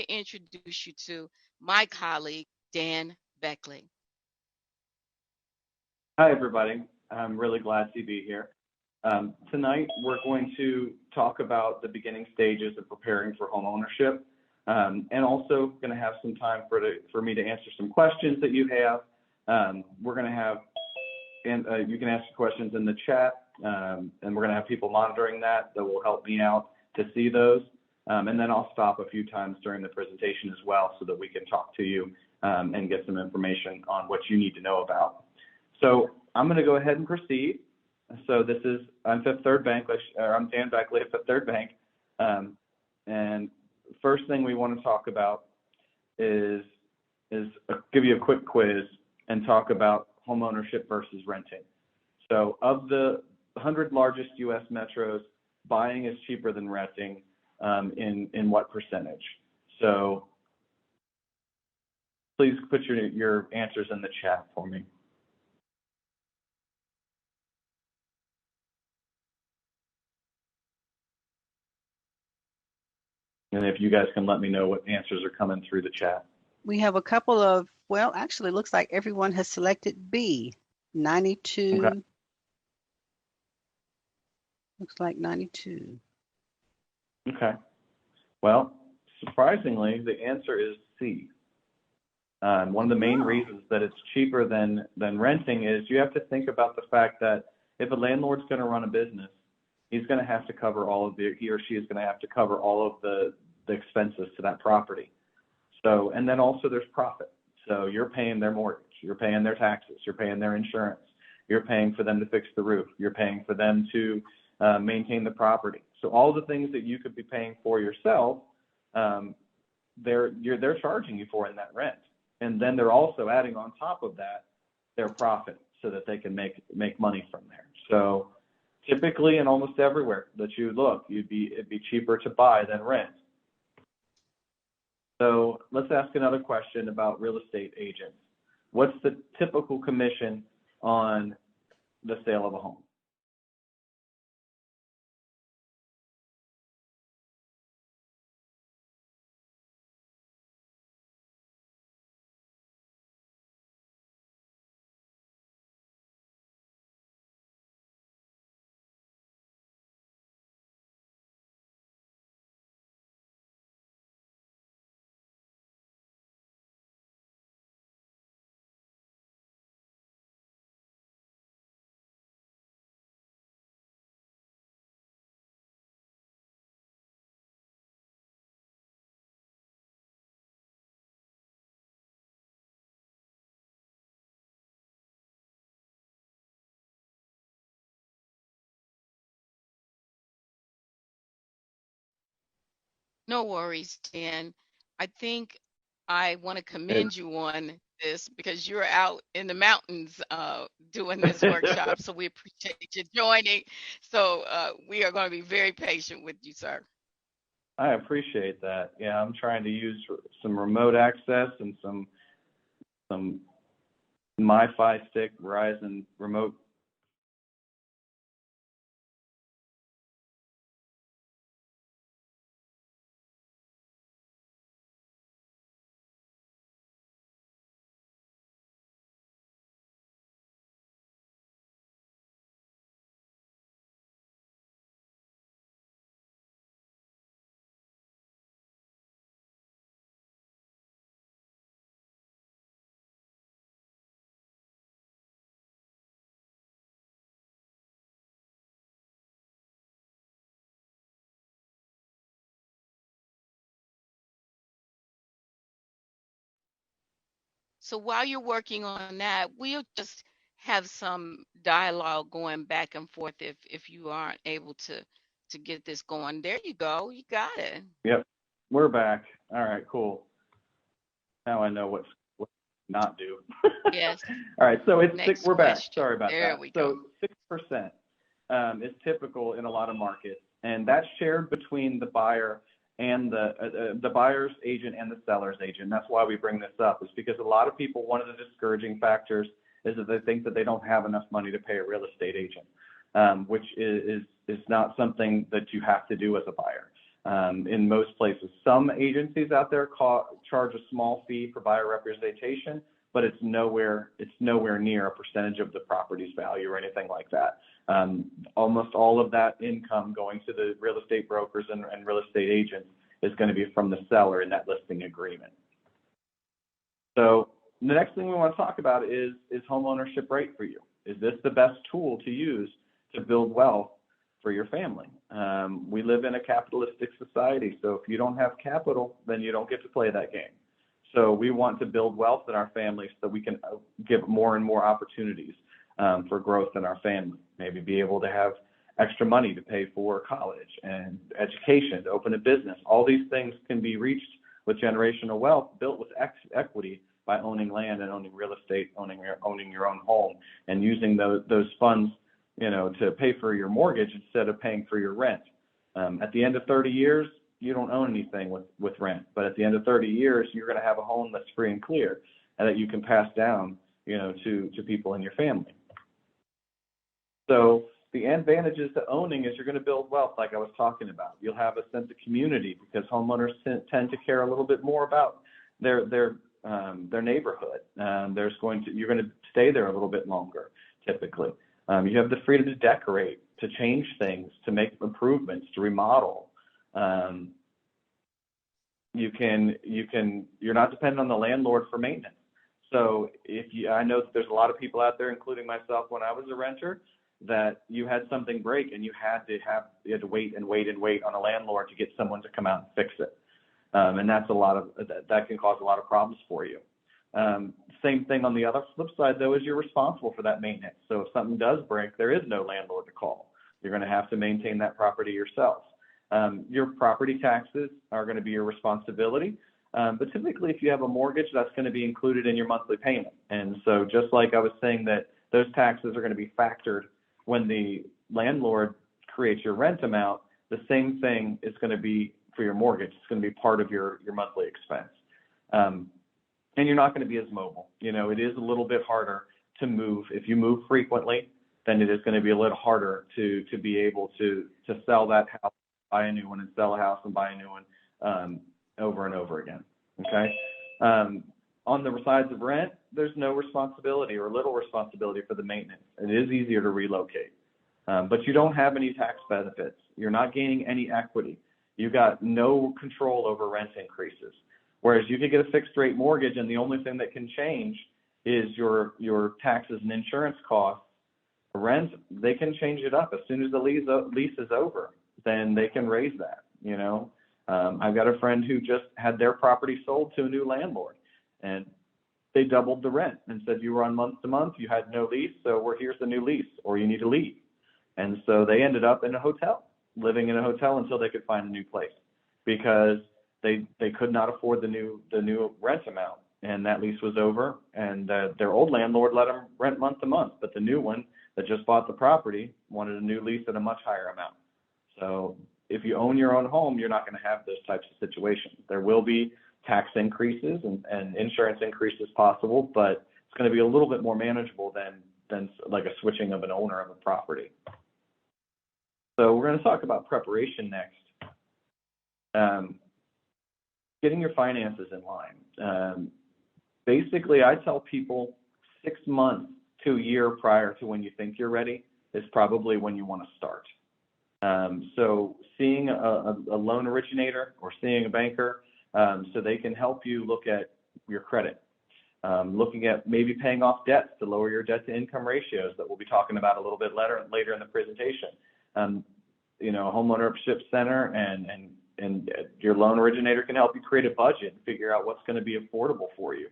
to introduce you to my colleague, Dan Beckley. Hi, everybody. I'm really glad to be here. Tonight, we're going to talk about the beginning stages of preparing for home ownership, and also going to have some time for me to answer some questions that you have. We're going to have, and you can ask questions in the chat, and we're going to have people monitoring that will help me out to see those. And then I'll stop a few times during the presentation as well so that we can talk to you and get some information on what you need to know about. So I'm going to go ahead and proceed. So I'm Fifth Third Bank, I'm Dan Beckley at Fifth Third Bank. And first thing we want to talk about is give you a quick quiz and talk about home ownership versus renting. So of the 100 largest U.S. metros, buying is cheaper than renting in what percentage? So please put your answers in the chat for me. And if you guys can let me know what answers are coming through the chat. We have a couple of, well, actually, it looks like everyone has selected B, 92. Okay. Looks like 92. Okay. Well, surprisingly, the answer is C. One of the main reasons that it's cheaper than renting is you have to think about the fact that if a landlord's going to run a business, he's going to have to cover he or she is going to have to cover all of the expenses to that property. So, and then also there's profit. So you're paying their mortgage, you're paying their taxes, you're paying their insurance, you're paying for them to fix the roof, you're paying for them to maintain the property. So all the things that you could be paying for yourself, they're charging you for in that rent. And then they're also adding on top of that their profit so that they can make money from there. So typically and almost everywhere that you look, it'd be cheaper to buy than rent. So let's ask another question about real estate agents. What's the typical commission on the sale of a home? No worries, Dan. I think I want to commend you on this because you're out in the mountains doing this workshop. So we appreciate you joining. So we are going to be very patient with you, sir. I appreciate that. Yeah, I'm trying to use some remote access and some MiFi stick, Verizon remote. So while you're working on that, we'll just have some dialogue going back and forth if you aren't able to get this going. There you go. You got it. Yep, we're back. All right, cool. Now I know what not do. Yes. All right, so it's Next we're back. question. Sorry about There that. we go. So 6% is typical in a lot of markets, and that's shared between the buyer and the buyer's agent and the seller's agent. That's why we bring this up, is because a lot of people, one of the discouraging factors is that they think that they don't have enough money to pay a real estate agent, which is not something that you have to do as a buyer. in most places. Some agencies out there charge a small fee for buyer representation, but it's nowhere near a percentage of the property's value or anything like that. Almost all of that income going to the real estate brokers and real estate agents is going to be from the seller in that listing agreement. So the next thing we want to talk about is home ownership right for you? Is this the best tool to use to build wealth for your family? We live in a capitalistic society, so if you don't have capital, then you don't get to play that game. So we want to build wealth in our family so that we can give more and more opportunities for growth in our family. Maybe be able to have extra money to pay for college and education, to open a business. All these things can be reached with generational wealth built with equity by owning land and owning real estate, owning your own home, and using those funds, to pay for your mortgage instead of paying for your rent. At the end of 30 years, you don't own anything with rent, but at the end of 30 years, you're going to have a home that's free and clear and that you can pass down, to people in your family. So the advantages to owning is you're going to build wealth, like I was talking about. You'll have a sense of community because homeowners tend to care a little bit more about their neighborhood. You're going to stay there a little bit longer, typically. You have the freedom to decorate, to change things, to make improvements, to remodel. You're not dependent on the landlord for maintenance. So I know that there's a lot of people out there, including myself when I was a renter, that you had something break and you had to wait on a landlord to get someone to come out and fix it. And that can cause a lot of problems for you. Same thing on the other flip side, though, is you're responsible for that maintenance. So if something does break, there is no landlord to call. You're going to have to maintain that property yourself. Your property taxes are going to be your responsibility. But typically, if you have a mortgage, that's going to be included in your monthly payment. And so just like I was saying that those taxes are going to be factored when the landlord creates your rent amount, the same thing is going to be for your mortgage. It's going to be part of your monthly expense. And you're not going to be as mobile. It is a little bit harder to move. If you move frequently, then it is going to be a little harder to be able to sell that house, buy a new one, and sell a house and buy a new one over and over again. Okay. On the sides of rent, there's no responsibility or little responsibility for the maintenance. It is easier to relocate, but you don't have any tax benefits. You're not gaining any equity. You got no control over rent increases. Whereas you could get a fixed rate mortgage and the only thing that can change is your taxes and insurance costs. Rent, they can change it up as soon as the lease is over. Then they can raise that. I've got a friend who just had their property sold to a new landlord, and they doubled the rent and said you were on month to month, you had no lease, so here's the new lease, or you need to leave. And so they ended up in a hotel, living in a hotel until they could find a new place because they could not afford the new rent amount, and that lease was over, and their old landlord let them rent month to month, but the new one that just bought the property wanted a new lease at a much higher amount. So if you own your own home, you're not going to have those types of situations. There will be tax increases and insurance increases possible, but it's going to be a little bit more manageable than like a switching of an owner of a property. So we're going to talk about preparation next. Getting your finances in line. Basically, I tell people 6 months to a year prior to when you think you're ready is probably when you want to start. So seeing a loan originator or seeing a banker so they can help you look at your credit, looking at maybe paying off debts to lower your debt to income ratios that we'll be talking about a little bit later in the presentation. A home ownership center and your loan originator can help you create a budget and figure out what's going to be affordable for you.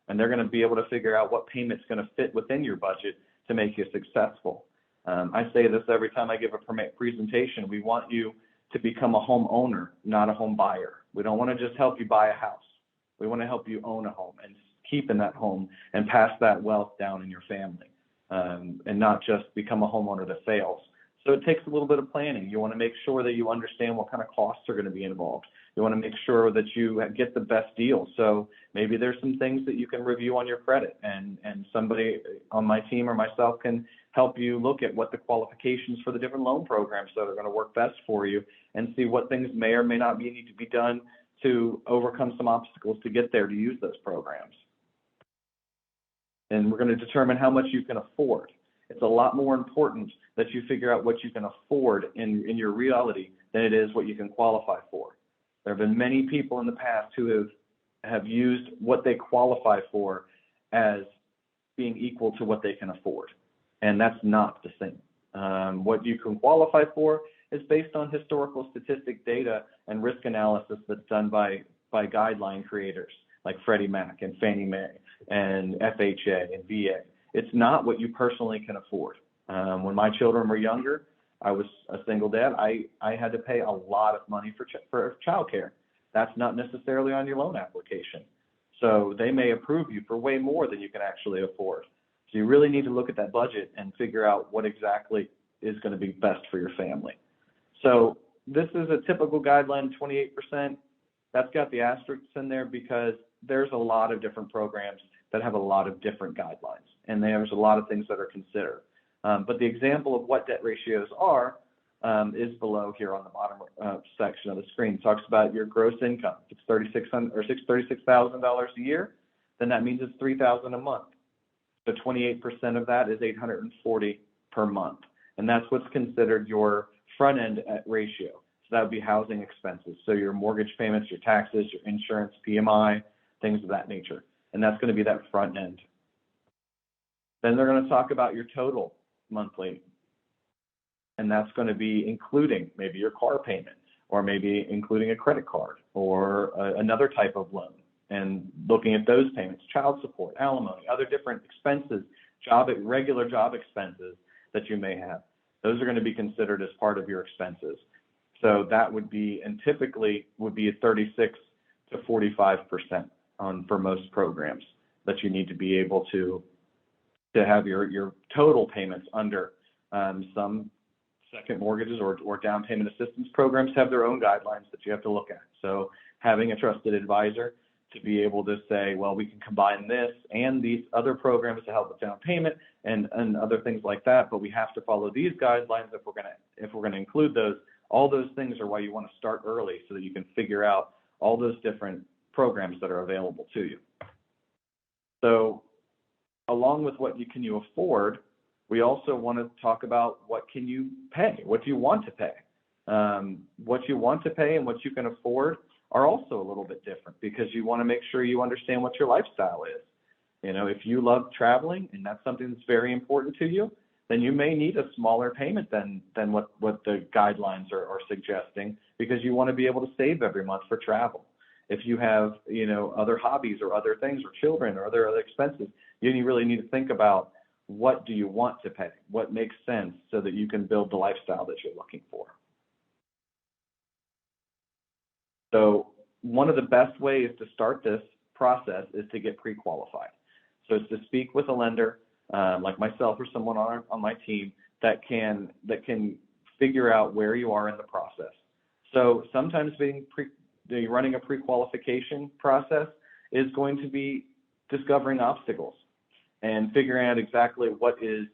And they're going to be able to figure out what payment's going to fit within your budget to make you successful. I say this every time I give a presentation. We want you to become a home owner, not a home buyer. We don't want to just help you buy a house. We want to help you own a home and keep in that home and pass that wealth down in your family, and not just become a homeowner that fails. So it takes a little bit of planning. You want to make sure that you understand what kind of costs are going to be involved. You want to make sure that you get the best deal. So maybe there's some things that you can review on your credit, and somebody on my team or myself can help you look at what the qualifications for the different loan programs that are going to work best for you, and see what things may or may not need to be done to overcome some obstacles to get there to use those programs. And we're going to determine how much you can afford. It's a lot more important that you figure out what you can afford in your reality than it is what you can qualify for. There have been many people in the past who have used what they qualify for as being equal to what they can afford. And that's not the same. What you can qualify for is based on historical statistic data and risk analysis that's done by guideline creators like Freddie Mac and Fannie Mae and FHA and VA. It's not what you personally can afford. When my children were younger, I was a single dad. I had to pay a lot of money for childcare. That's not necessarily on your loan application. So they may approve you for way more than you can actually afford. So you really need to look at that budget and figure out what exactly is going to be best for your family. So this is a typical guideline, 28%. That's got the asterisks in there because there's a lot of different programs that have a lot of different guidelines, and there's a lot of things that are considered. But the example of what debt ratios are is below here on the bottom section of the screen. It talks about your gross income. If it's $36,000 a year, then that means it's $3,000 a month. So 28% of that is $840 per month, and that's what's considered your front end ratio. So that would be housing expenses. So your mortgage payments, your taxes, your insurance, PMI, things of that nature. And that's going to be that front end. Then they're going to talk about your total monthly. And that's going to be including maybe your car payment, or maybe including a credit card or another type of loan, and looking at those payments, child support, alimony, other different expenses, regular job expenses that you may have. Those are going to be considered as part of your expenses. So that would be, and typically would be 36 to 45% for most programs that you need to be able to have your total payments under. Some second mortgages or down payment assistance programs have their own guidelines that you have to look at. So having a trusted advisor to be able to say, well, we can combine this and these other programs to help with down payment and other things like that, but we have to follow these guidelines if we're gonna include those. All those things are why you want to start early, so that you can figure out all those different programs that are available to you. So along with what can you afford, we also want to talk about what can you pay? What do you want to pay? What you want to pay and what you can afford are also a little bit different, because you want to make sure you understand what your lifestyle is. You know, if you love traveling and that's something that's very important to you, then you may need a smaller payment than what the guidelines are suggesting, because you want to be able to save every month for travel. If you have, other hobbies or other things or children or other expenses, you really need to think about, what do you want to pay? What makes sense so that you can build the lifestyle that you're looking for? So one of the best ways to start this process is to get pre-qualified. So it's to speak with a lender, like myself or someone on my team that can figure out where you are in the process. So sometimes running a pre-qualification process is going to be discovering obstacles and figuring out exactly what is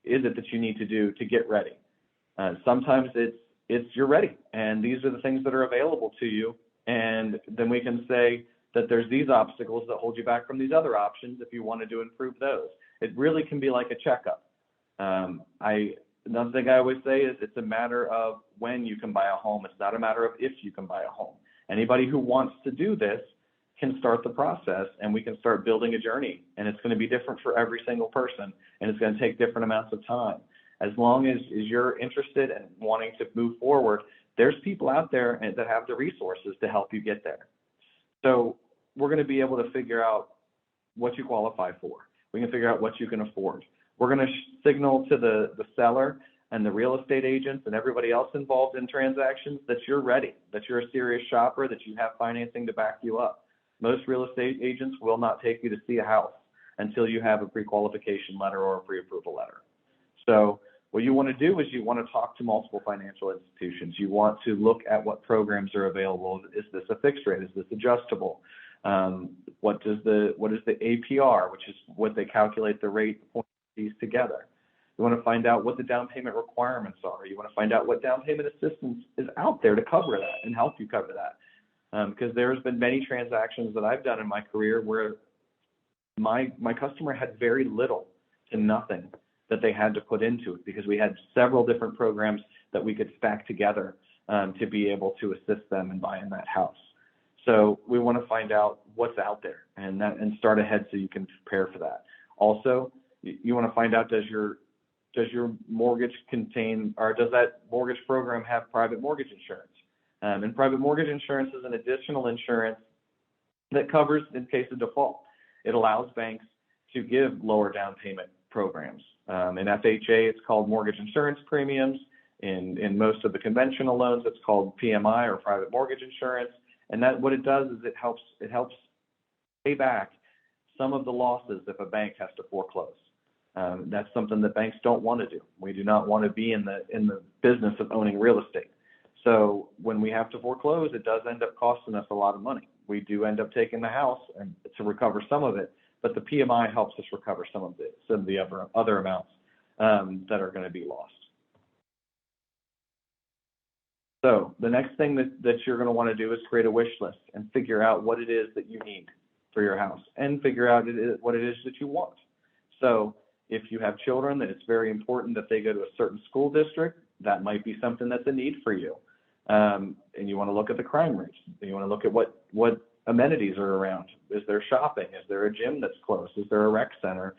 it that you need to do to get ready. Sometimes it's you're ready, and these are the things that are available to you, and then we can say that there's these obstacles that hold you back from these other options if you wanted to improve those. It really can be like a checkup. Another thing I always say is it's a matter of when you can buy a home. It's not a matter of if you can buy a home. Anybody who wants to do this can start the process, and we can start building a journey, and it's going to be different for every single person, and it's going to take different amounts of time. As long as you're interested and wanting to move forward, there's people out there that have the resources to help you get there. So we're going to be able to figure out what you qualify for. We can figure out what you can afford. We're going to signal to the seller and the real estate agents and everybody else involved in transactions that you're ready, that you're a serious shopper, that you have financing to back you up. Most real estate agents will not take you to see a house until you have a pre-qualification letter or a pre-approval letter. So what you want to do is you want to talk to multiple financial institutions. You want to look at what programs are available. Is this a fixed rate? Is this adjustable? What is the APR, which is what they calculate the rate, the point fees together. You want to find out what the down payment requirements are. You want to find out what down payment assistance is out there to cover that and help you cover that. Because there's been many transactions that I've done in my career where my customer had very little to nothing that they had to put into it, because we had several different programs that we could stack together to be able to assist them in buying that house. So we want to find out what's out there and start ahead so you can prepare for that. Also, you want to find out, does your mortgage contain, or does that mortgage program have private mortgage insurance? And private mortgage insurance is an additional insurance that covers in case of default. It allows banks to give lower down payment programs. In FHA, it's called mortgage insurance premiums. In most of the conventional loans, it's called PMI, or private mortgage insurance. And that, what it does is it helps pay back some of the losses if a bank has to foreclose. That's something that banks don't want to do. We do not want to be in the business of owning real estate. So when we have to foreclose, it does end up costing us a lot of money. We do end up taking the house and to recover some of it, but the PMI helps us recover some of the other amounts that are going to be lost. So the next thing that you're going to want to do is create a wish list and figure out what it is that you need for your house, and figure out what it is that you want. So if you have children, then it's very important that they go to a certain school district. That might be something that's a need for you. And you want to look at the crime rates. You want to look at what amenities are around. Is there shopping? Is there a gym that's close? Is there a rec center?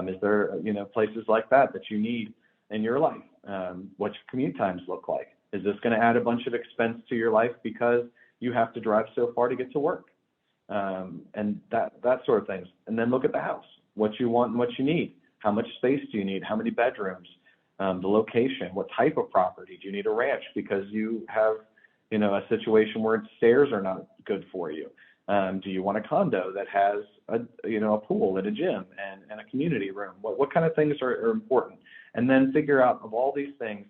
Is there places like that you need in your life? What your commute times look like? Is this going to add a bunch of expense to your life because you have to drive so far to get to work? And that sort of things. And then look at the house, what you want and what you need. How much space do you need? How many bedrooms? The location, what type of property? Do you need a ranch because you have, a situation where stairs are not good for you? Do you want a condo that has a pool and a gym and a community room? What kind of things are important? And then figure out, of all these things,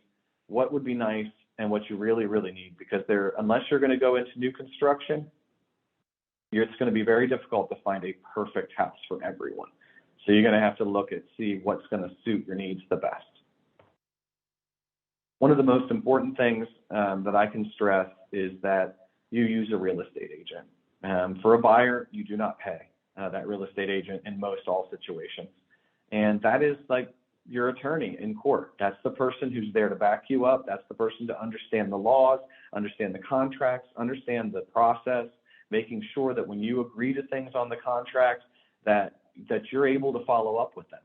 what would be nice and what you really, really need, because unless you're going to go into new construction, it's going to be very difficult to find a perfect house for everyone. So you're going to have to see what's going to suit your needs the best. One of the most important things that I can stress is that you use a real estate agent. For a buyer, you do not pay that real estate agent in most all situations. And that is like your attorney in court. That's the person who's there to back you up. That's the person to understand the laws, understand the contracts, understand the process, making sure that when you agree to things on the contract, that you're able to follow up with them.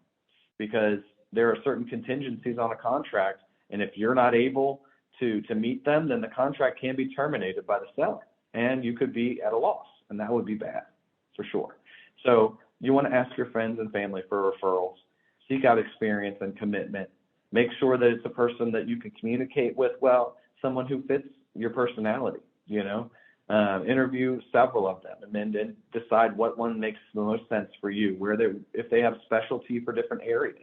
Because there are certain contingencies on a contract, and if you're not able to meet them, then the contract can be terminated by the seller, and you could be at a loss, and that would be bad for sure. So you want to ask your friends and family for referrals, seek out experience and commitment, make sure that it's a person that you can communicate with well, someone who fits your personality, interview several of them, and then decide what one makes the most sense for you, if they have specialty for different areas.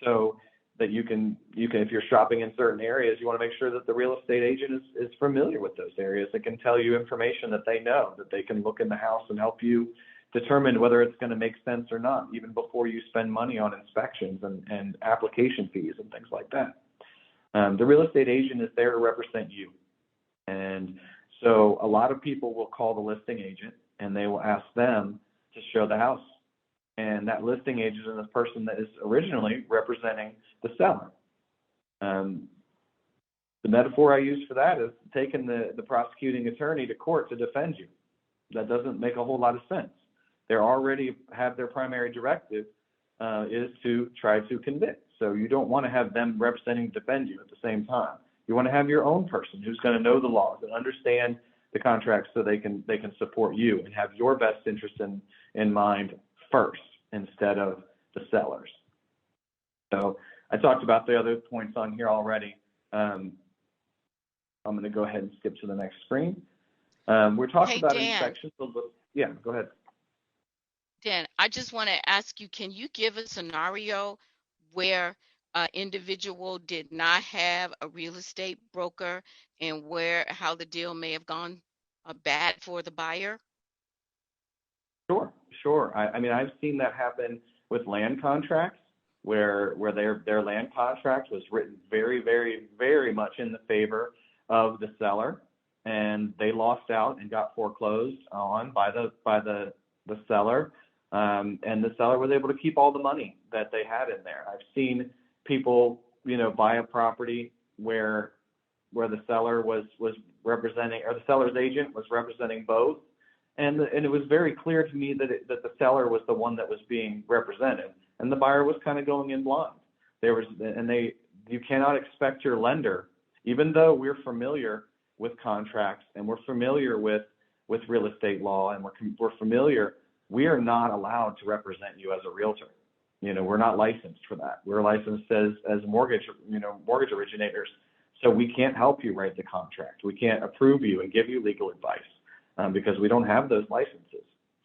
So that you can, if you're shopping in certain areas, you want to make sure that the real estate agent is familiar with those areas. That can tell you information that they know, that they can look in the house and help you determine whether it's going to make sense or not, even before you spend money on inspections and application fees and things like that. The real estate agent is there to represent you. And so a lot of people will call the listing agent and they will ask them to show the house. And that listing agent is the person that is originally representing the seller. The metaphor I use for that is taking the prosecuting attorney to court to defend you. That doesn't make a whole lot of sense. They already have their primary directive is to try to convict. So you don't want to have them representing defend you at the same time. You want to have your own person who's going to know the laws and understand the contracts so they can support you and have your best interest in mind first instead of the sellers. So I talked about the other points on here already. I'm going to go ahead and skip to the next screen. We're talking about Dan, inspections. Yeah, go ahead. Dan, I just want to ask you, can you give a scenario where an individual did not have a real estate broker and how the deal may have gone bad for the buyer? Sure. I mean, I've seen that happen with land contracts where their land contract was written very, very, very much in the favor of the seller, and they lost out and got foreclosed on by the seller, and the seller was able to keep all the money that they had in there. I've seen people, buy a property where the seller was representing, or the seller's agent was representing both, and it was very clear to me that the seller was the one that was being represented, and the buyer was kind of going in blind. You cannot expect your lender, even though we're familiar with contracts and we're familiar with real estate law and we're familiar, we are not allowed to represent you as a realtor. We're not licensed for that. We're licensed as mortgage originators. So we can't help you write the contract. We can't approve you and give you legal advice because we don't have those licenses.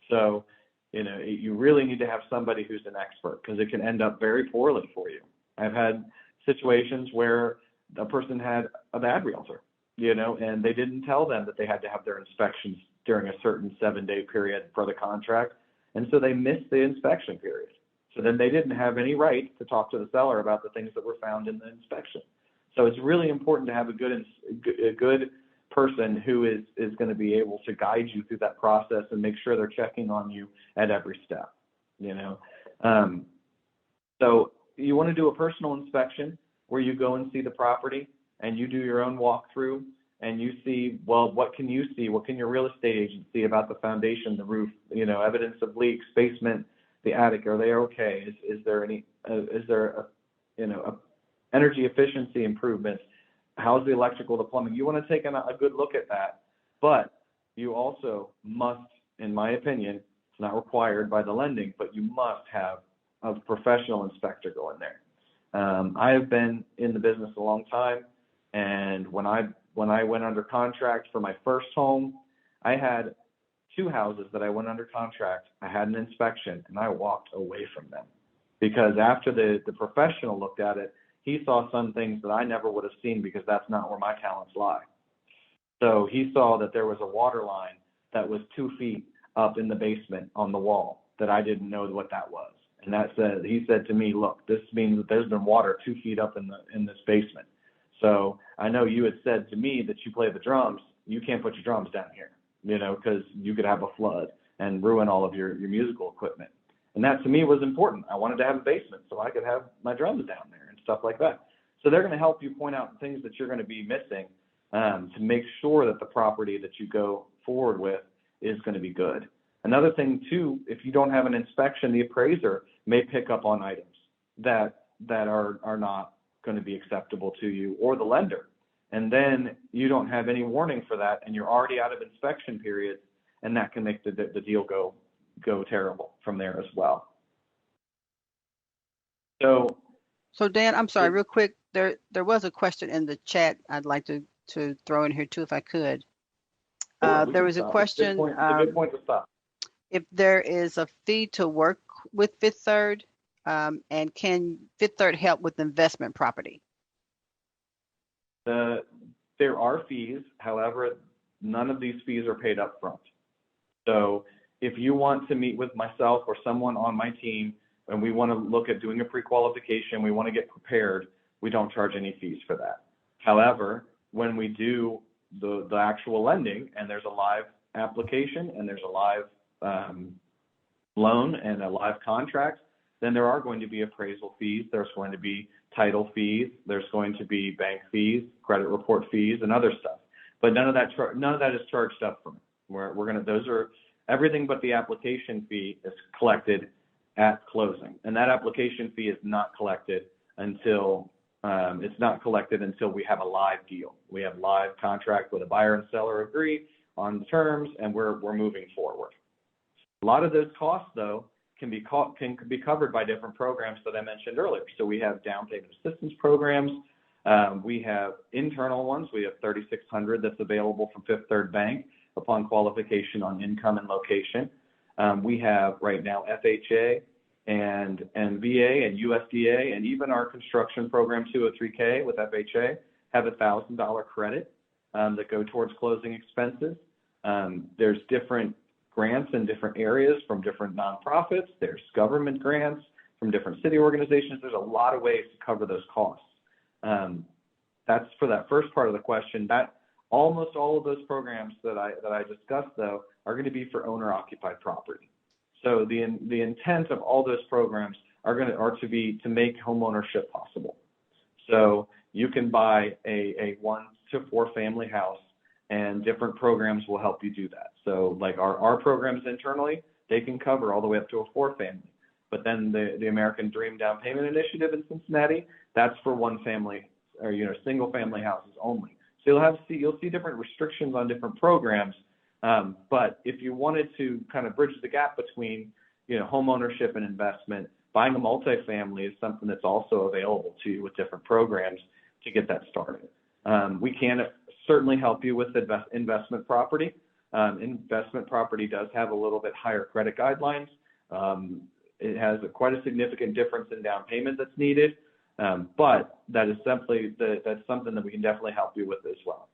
So, you really need to have somebody who's an expert because it can end up very poorly for you. I've had situations where a person had a bad realtor, and they didn't tell them that they had to have their inspections during a certain 7-day period for the contract. And so they missed the inspection period. So then they didn't have any right to talk to the seller about the things that were found in the inspection. So it's really important to have a good person who is going to be able to guide you through that process and make sure they're checking on you at every step, So you want to do a personal inspection where you go and see the property and you do your own walkthrough and you see, well, what can you see? What can your real estate agent see about the foundation, the roof, evidence of leaks, basement, the attic? Are they okay? Is there any, energy efficiency improvements? How's the electrical, the plumbing? You want to take a good look at that, but you also must, in my opinion, it's not required by the lending, but you must have a professional inspector go in there. I have been in the business a long time, and when I went under contract for my first home, I had 2 houses that I went under contract. I had an inspection, and I walked away from them because after the professional looked at it, he saw some things that I never would have seen because that's not where my talents lie. So he saw that there was a water line that was 2 feet up in the basement on the wall that I didn't know what that was. And he said to me, look, this means that there's been water 2 feet up in this basement. So I know you had said to me that you play the drums. You can't put your drums down here, because you could have a flood and ruin all of your musical equipment. And that to me was important. I wanted to have a basement so I could have my drums down there and stuff like that. So they're going to help you point out things that you're going to be missing to make sure that the property that you go forward with is going to be good. Another thing too, if you don't have an inspection, the appraiser may pick up on items that are not going to be acceptable to you or the lender. And then you don't have any warning for that and you're already out of inspection period, and that can make the deal go terrible from there as well. So Dan, I'm sorry, real quick, there was a question in the chat I'd like to throw in here too, if I could. There was a question. It's a good point to stop. If there is a fee to work with Fifth Third, and can Fifth Third help with investment property? There are fees. However, none of these fees are paid up front. So if you want to meet with myself or someone on my team and we want to look at doing a pre-qualification, we want to get prepared, we don't charge any fees for that. However, when we do the actual lending and there's a live application and there's a live loan and a live contract, then there are going to be appraisal fees, there's going to be title fees, there's going to be bank fees, credit report fees, and other stuff. But none of that is charged up front. Those are everything but the application fee is collected at closing, and that application fee is not collected until we have a live deal. We have live contract with a buyer and seller agree on the terms, and we're moving forward. A lot of those costs, though, can be covered by different programs that I mentioned earlier. So we have down payment assistance programs. We have internal ones. We have 3,600 that's available from Fifth Third Bank upon qualification on income and location. We have right now FHA and VA and USDA, and even our construction program 203K with FHA have $1,000 credit that go towards closing expenses. There's different grants in different areas from different nonprofits. There's government grants from different city organizations. There's a lot of ways to cover those costs. That's for that first part of the question. That almost all of those programs that I discussed, though, are going to be for owner-occupied property. So the intent of all those programs are to make homeownership possible. So you can buy a 1 to 4 family house, and different programs will help you do that. So like our programs internally, they can cover all the way up to a 4 family. But then the American Dream Down Payment Initiative in Cincinnati, that's for 1 family or single family houses only. So you'll see different restrictions on different programs. But if you wanted to kind of bridge the gap between home ownership and investment, buying a multifamily is something that's also available to you with different programs to get that started. We can certainly help you with investment property. Investment property does have a little bit higher credit guidelines. It has quite a significant difference in down payment that's needed, but that's something that we can definitely help you with as well.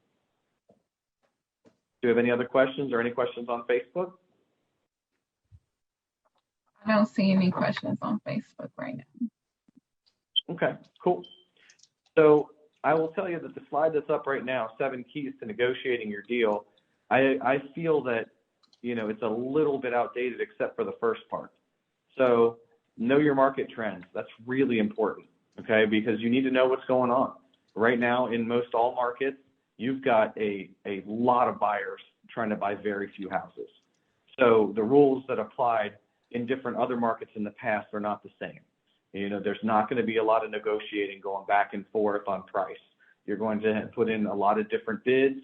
Do you have any other questions or any questions on Facebook? I don't see any questions on Facebook right now. Okay, cool. So I will tell you that the slide that's up right now, 7 keys to negotiating your deal, I feel that it's a little bit outdated except for the first part. So know your market trends. That's really important, okay? Because you need to know what's going on. Right now, in most all markets, you've got a lot of buyers trying to buy very few houses. So the rules that applied in different other markets in the past are not the same. There's not going to be a lot of negotiating going back and forth on price. You're going to put in a lot of different bids,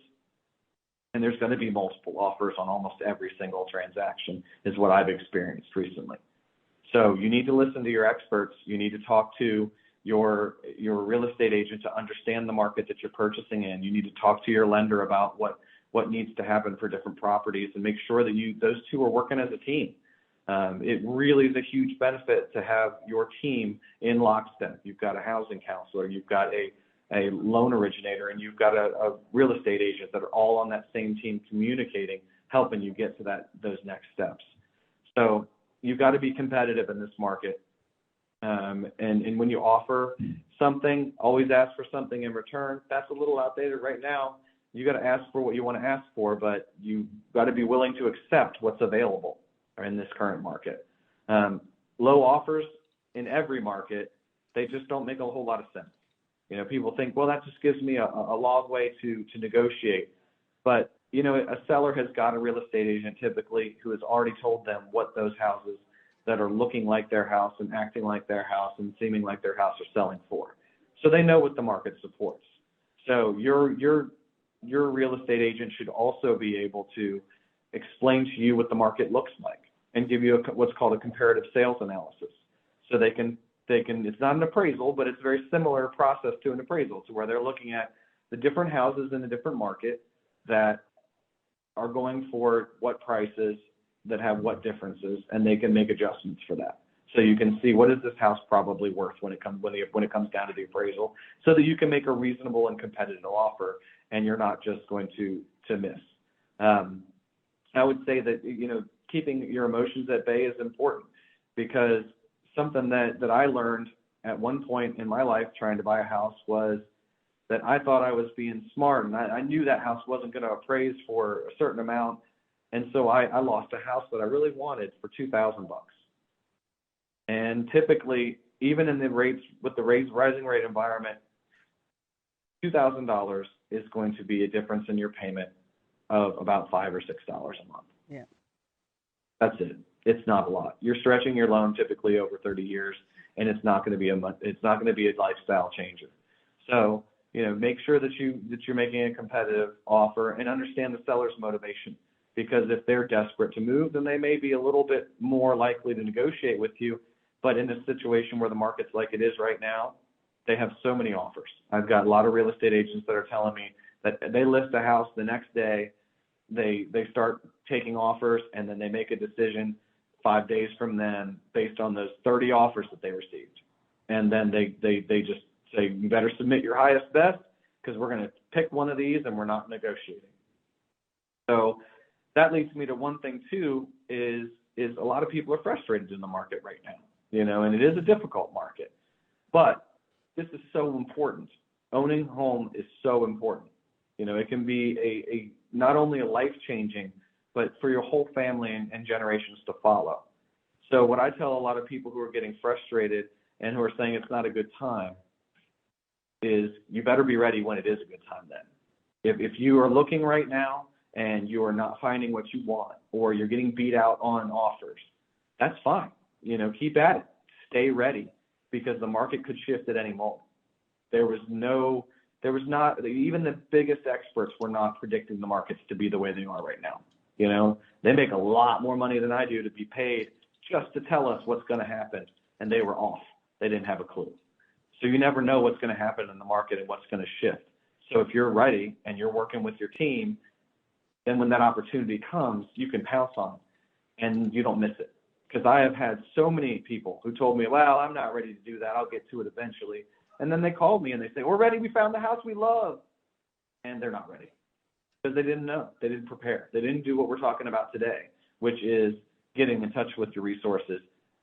and there's going to be multiple offers on almost every single transaction, is what I've experienced recently. So you need to listen to your experts. You need to talk to your real estate agent to understand the market that you're purchasing in. You need to talk to your lender about what needs to happen for different properties and make sure that those two are working as a team. It really is a huge benefit to have your team in lockstep. You've got a housing counselor, you've got a loan originator, and you've got a real estate agent that are all on that same team communicating, helping you get to those next steps. So you've got to be competitive in this market. And when you offer something, always ask for something in return. That's a little outdated right now. You got to ask for what you want to ask for, but you've got to be willing to accept what's available in this current market. Low offers in every market, they just don't make a whole lot of sense. People think, well, that just gives me a long way to negotiate. But, a seller has got a real estate agent typically who has already told them what those houses that are looking like their house and acting like their house and seeming like their house are selling for. So they know what the market supports. So your real estate agent should also be able to explain to you what the market looks like and give you what's called a comparative sales analysis. So they can, it's not an appraisal, but it's a very similar process to an appraisal, to where they're looking at the different houses in a different market that are going for what prices, that have what differences, and they can make adjustments for that. So you can see, what is this house probably worth when it comes down to the appraisal, so that you can make a reasonable and competitive offer, and you're not just going to miss. I would say that keeping your emotions at bay is important, because something that I learned at one point in my life trying to buy a house was that I thought I was being smart, and I knew that house wasn't going to appraise for a certain amount, and so I lost a house that I really wanted for $2,000. And typically, even in the rising rate environment, $2,000 is going to be a difference in your payment of about $5 or $6 a month. Yeah. That's it. It's not a lot. You're stretching your loan typically over 30 years, and it's not going to be a lifestyle changer. So, make sure that you're making a competitive offer, and understand the seller's motivation. Because if they're desperate to move, then they may be a little bit more likely to negotiate with you. But in a situation where the market's like it is right now, they have so many offers. I've got a lot of real estate agents that are telling me that they list a house, the next day they start taking offers, and then they make a decision 5 days from then based on those 30 offers that they received. And then they just say, you better submit your highest best, because we're going to pick one of these and we're not negotiating. So that leads me to one thing too, is a lot of people are frustrated in the market right now. and it is a difficult market. But this is so important. Owning home is so important. It can be a not only a life-changing, but for your whole family and generations to follow. So what I tell a lot of people who are getting frustrated and who are saying it's not a good time is you better be ready when it is a good time then. If you are looking right now and you are not finding what you want, or you're getting beat out on offers, that's fine. Keep at it. Stay ready, because the market could shift at any moment. There was not, even the biggest experts were not predicting the markets to be the way they are right now. They make a lot more money than I do to be paid just to tell us what's going to happen, and they were off. They didn't have a clue. So you never know what's going to happen in the market and what's going to shift. So if you're ready and you're working with your team, then when that opportunity comes, you can pounce on it and you don't miss it. Because I have had so many people who told me, well, I'm not ready to do that. I'll get to it eventually. And then they called me and they say, we're ready. We found the house we love. And they're not ready because they didn't know. They didn't prepare. They didn't do what we're talking about today, which is getting in touch with your resources,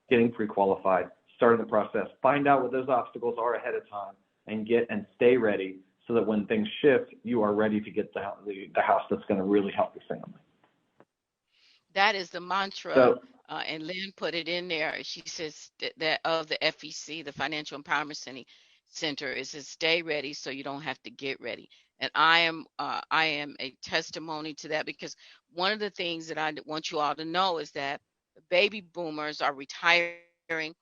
getting pre-qualified, starting the process, find out what those obstacles are ahead of time, and stay ready so that when things shift, you are ready to get the house that's going to really help your family. That is the mantra, and Lynn put it in there. She says that of the FEC, the Financial Empowerment Center, is to stay ready so you don't have to get ready. And I am a testimony to that, because one of the things that I want you all to know is that baby boomers are retiring.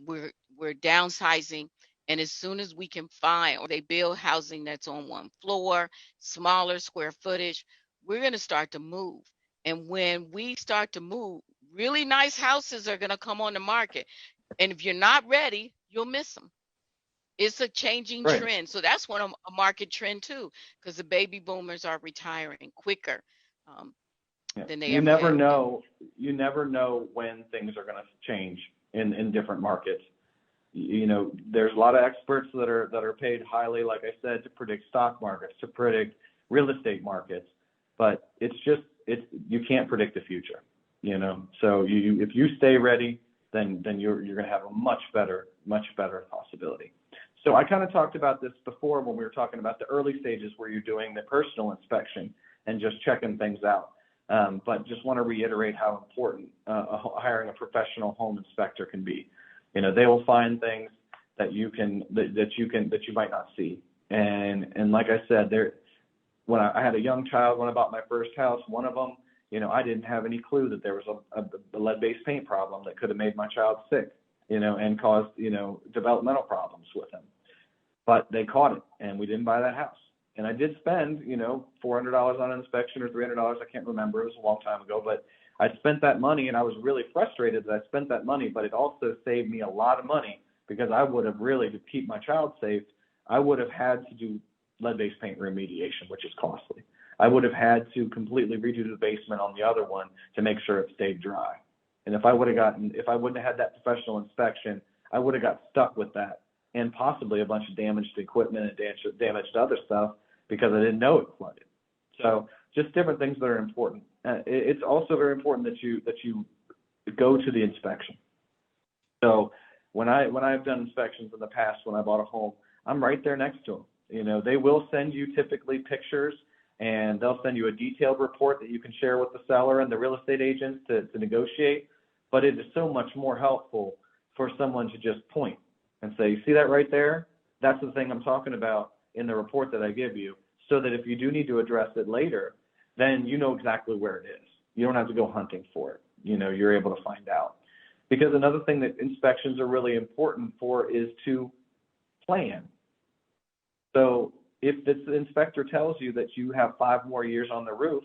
We're downsizing, and as soon as we can find, or they build housing that's on one floor, smaller square footage, we're going to start to move. And when we start to move, really nice houses are going to come on the market. And if you're not ready, you'll miss them. It's a changing trend. So that's a market trend too, because the baby boomers are retiring quicker than they ever have. You never know when things are going to change in different markets. There's a lot of experts that are paid highly, like I said, to predict stock markets, to predict real estate markets, but you can't predict the future, So if you stay ready, then you're going to have a much better possibility. So I kind of talked about this before when we were talking about the early stages where you're doing the personal inspection and just checking things out. But just want to reiterate how important hiring a professional home inspector can be. They will find things that you might not see. And like I said, when I had a young child, when I bought my first house, one of them, I didn't have any clue that there was a lead-based paint problem that could have made my child sick, and caused, developmental problems with him. But they caught it, and we didn't buy that house. And I did spend, $400 on an inspection, or $300, I can't remember. It was a long time ago, but I spent that money, and I was really frustrated that I spent that money, but it also saved me a lot of money, because I would have really, to keep my child safe, I would have had to do lead-based paint remediation, which is costly. I would have had to completely redo the basement on the other one to make sure it stayed dry. And if I wouldn't have had that professional inspection, I would have got stuck with that, and possibly a bunch of damaged equipment and damaged other stuff, because I didn't know it flooded. So just different things that are important. It's also very important that you go to the inspection. So when I've done inspections in the past, when I bought a home, I'm right there next to them. They will send you typically pictures, and they'll send you a detailed report that you can share with the seller and the real estate agents to negotiate. But it is so much more helpful for someone to just point and say, you see that right there? That's the thing I'm talking about in the report that I give you, so that if you do need to address it later, then you know exactly where it is. You don't have to go hunting for it. You're able to find out. Because another thing that inspections are really important for is to plan. So if the inspector tells you that you have 5 more years on the roof,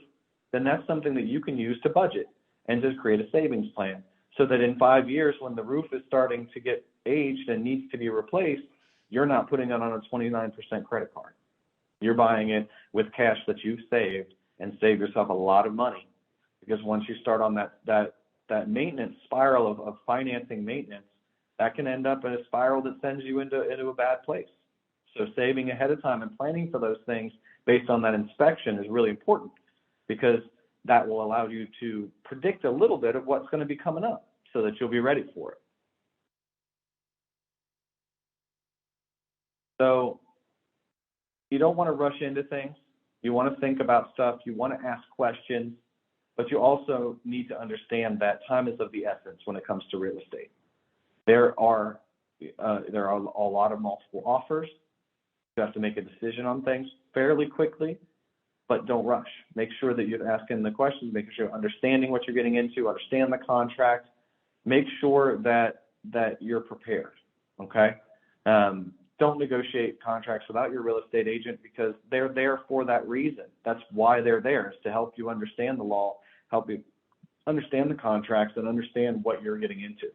then that's something that you can use to budget and to create a savings plan, so that in 5 years, when the roof is starting to get aged and needs to be replaced, you're not putting it on a 29% credit card. You're buying it with cash that you've saved, and save yourself a lot of money. Because once you start on that maintenance spiral of financing maintenance, that can end up in a spiral that sends you into a bad place. So saving ahead of time and planning for those things based on that inspection is really important, because that will allow you to predict a little bit of what's going to be coming up, so that you'll be ready for it. So you don't want to rush into things. You want to think about stuff. You want to ask questions, but you also need to understand that time is of the essence when it comes to real estate. There are a lot of multiple offers. You have to make a decision on things fairly quickly, but don't rush. Make sure that you're asking the questions, making sure you're understanding what you're getting into, understand the contract. Make sure that you're prepared, okay? Don't negotiate contracts without your real estate agent, because they're there for that reason. That's why they're there, is to help you understand the law, help you understand the contracts, and understand what you're getting into.